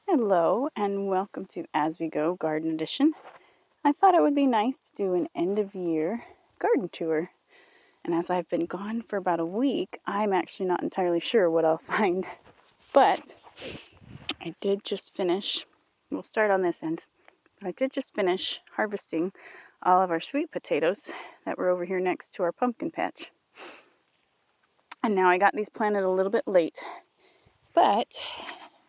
Hello and welcome to As We Go Garden Edition. I thought it would be nice to do an end of year garden tour. And as I've been gone for about a week, I'm actually not entirely sure what I'll find. But I did just finish, we'll start on this end. I did just finish harvesting all of our sweet potatoes that were over here next to our pumpkin patch. And now I got these planted a little bit late, but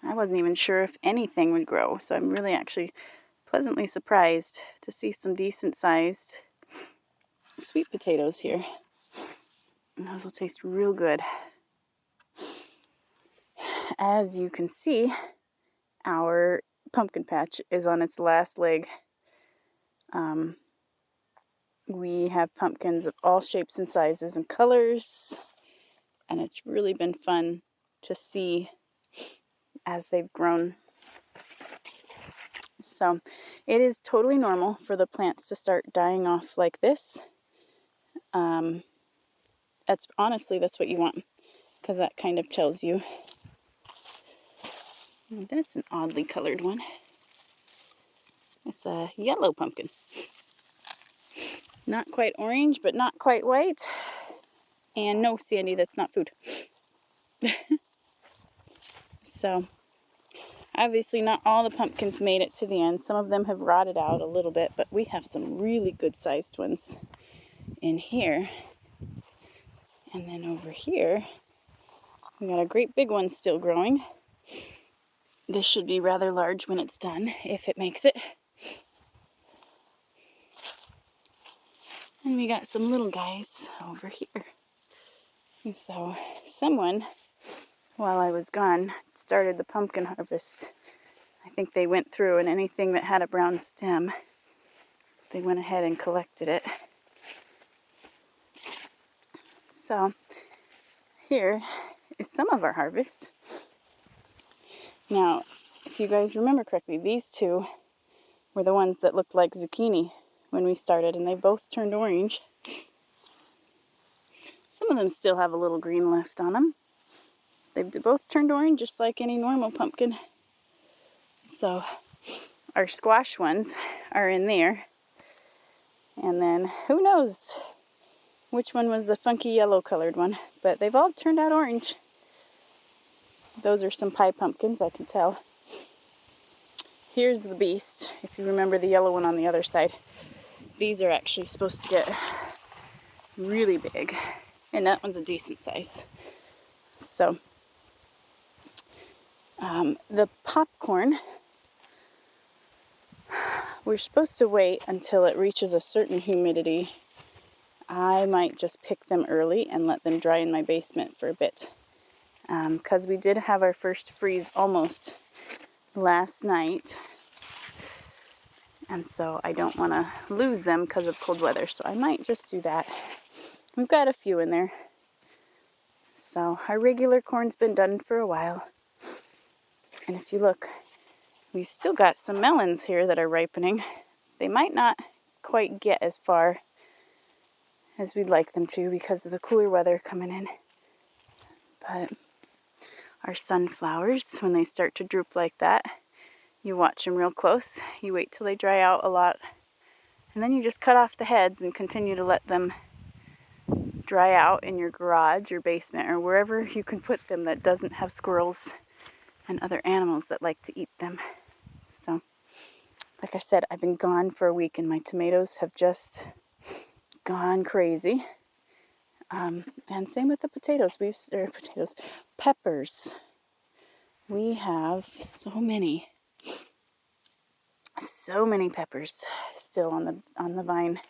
I wasn't even sure if anything would grow. So I'm really actually pleasantly surprised to see some decent sized sweet potatoes here. And those will taste real good. As you can see, our pumpkin patch is on its last leg. We have pumpkins of all shapes and sizes and colors, and it's really been fun to see as they've grown. So it is totally normal for the plants to start dying off like this. That's what you want, because that kind of tells you. That's an oddly colored one. It's a yellow pumpkin. Not quite orange, but not quite white. And no, Sandy, that's not food. So, obviously not all the pumpkins made it to the end. Some of them have rotted out a little bit, but we have some really good sized ones in here. And then over here, we got a great big one still growing. This should be rather large when it's done, if it makes it. And we got some little guys over here. And so someone, while I was gone, started the pumpkin harvest. I think they went through, and anything that had a brown stem, they went ahead and collected it. So here is some of our harvest. Now, if you guys remember correctly, these two were the ones that looked like zucchini when we started, and they both turned orange. Some of them still have a little green left on them. They've both turned orange just like any normal pumpkin. So our squash ones are in there. And then who knows which one was the funky yellow colored one, but they've all turned out orange. Those are some pie pumpkins, I can tell. Here's the beast, if you remember the yellow one on the other side. These are actually supposed to get really big, and that one's a decent size. So the popcorn, we're supposed to wait until it reaches a certain humidity. I might just pick them early and let them dry in my basement for a bit, because we did have our first freeze almost last night. And so I don't want to lose them because of cold weather. So I might just do that. We've got a few in there. So our regular corn's been done for a while. And if you look, we've still got some melons here that are ripening. They might not quite get as far as we'd like them to because of the cooler weather coming in. But our sunflowers, when they start to droop like that, you watch them real close. You wait till they dry out a lot. And then you just cut off the heads and continue to let them dry out in your garage or basement or wherever you can put them that doesn't have squirrels and other animals that like to eat them. So, like I said, I've been gone for a week and my tomatoes have just gone crazy. And same with the potatoes. Peppers. We have so many peppers still on the vine,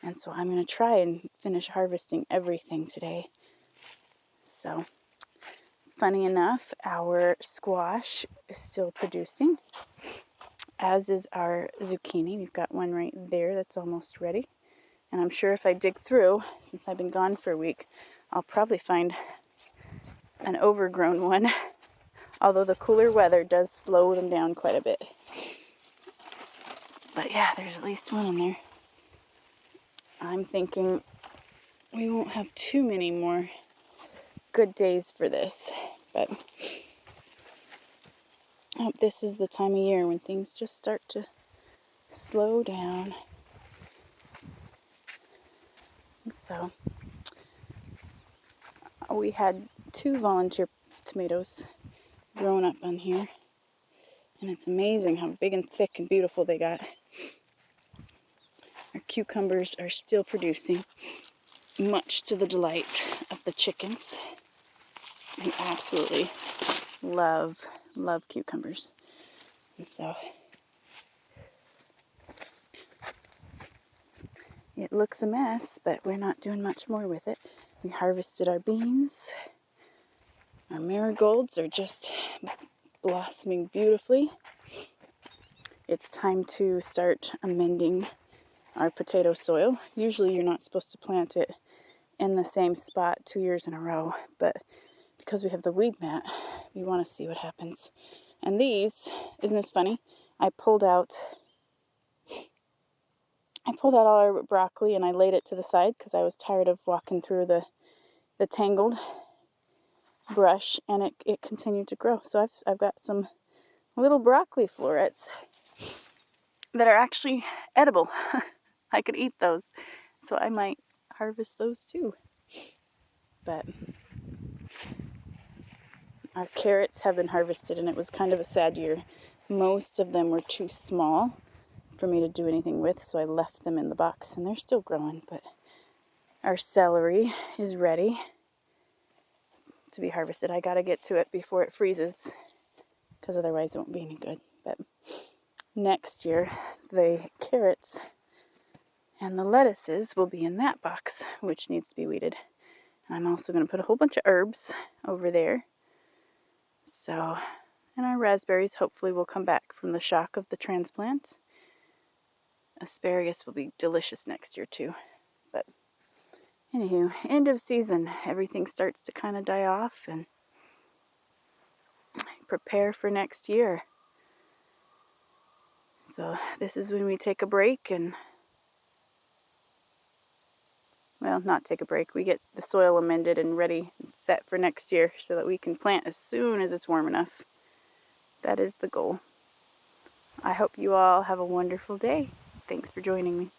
and so I'm going to try and finish harvesting everything today. So, funny enough, our squash is still producing, as is our zucchini. We've got one right there that's almost ready, and I'm sure if I dig through, since I've been gone for a week, I'll probably find an overgrown one, although the cooler weather does slow them down quite a bit. But yeah, there's at least one in there. I'm thinking we won't have too many more good days for this. But this is the time of year when things just start to slow down. So we had 2 volunteer tomatoes growing up on here, and it's amazing how big and thick and beautiful they got. Our cucumbers are still producing, much to the delight of the chickens. I absolutely love cucumbers. And so it looks a mess, but we're not doing much more with it. We harvested our beans. Our marigolds are just blossoming beautifully. It's time to start amending our potato soil. Usually you're not supposed to plant it in the same spot 2 years in a row, but because we have the weed mat, we want to see what happens. And these, isn't this funny? I pulled out all our broccoli and I laid it to the side because I was tired of walking through the tangled brush, and it continued to grow. So I've got some little broccoli florets that are actually edible. I could eat those, so I might harvest those too. But our carrots have been harvested, and it was kind of a sad year. Most of them were too small for me to do anything with, so I left them in the box, and they're still growing. But our celery is ready to be harvested. I gotta get to it before it freezes, because otherwise it won't be any good. But next year, the carrots and the lettuces will be in that box, which needs to be weeded. And I'm also going to put a whole bunch of herbs over there. So, and our raspberries hopefully will come back from the shock of the transplant. Asparagus will be delicious next year too. But anywho, end of season, everything starts to kind of die off and prepare for next year. So this is when we take a break and, well, not take a break. We get the soil amended and ready and set for next year so that we can plant as soon as it's warm enough. That is the goal. I hope you all have a wonderful day. Thanks for joining me.